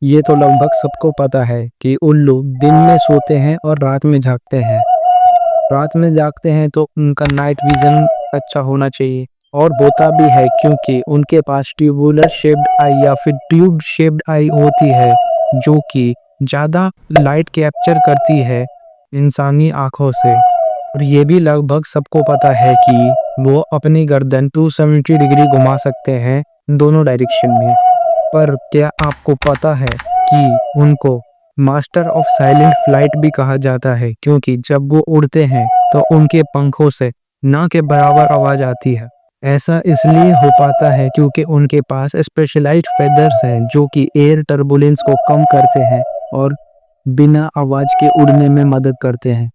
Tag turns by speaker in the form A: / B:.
A: ये तो लगभग सबको पता है कि उल्लू दिन में सोते हैं और रात में जागते हैं। रात में जागते हैं तो उनका नाइट विजन अच्छा होना चाहिए, और होता भी है क्योंकि उनके पास ट्यूबुलर शेप्ड आई या फिर ट्यूब शेप्ड आई होती है, जो कि ज़्यादा लाइट कैप्चर करती है इंसानी आँखों से। और ये भी लगभग सबको पता है कि वो अपनी गर्दन 270 डिग्री घुमा सकते हैं दोनों डायरेक्शन में। पर क्या आपको पता है कि उनको मास्टर ऑफ साइलेंट फ्लाइट भी कहा जाता है, क्योंकि जब वो उड़ते हैं तो उनके पंखों से ना के बराबर आवाज़ आती है। ऐसा इसलिए हो पाता है क्योंकि उनके पास स्पेशलाइज्ड फेदर्स हैं जो कि एयर टर्बुलेंस को कम करते हैं और बिना आवाज़ के उड़ने में मदद करते हैं।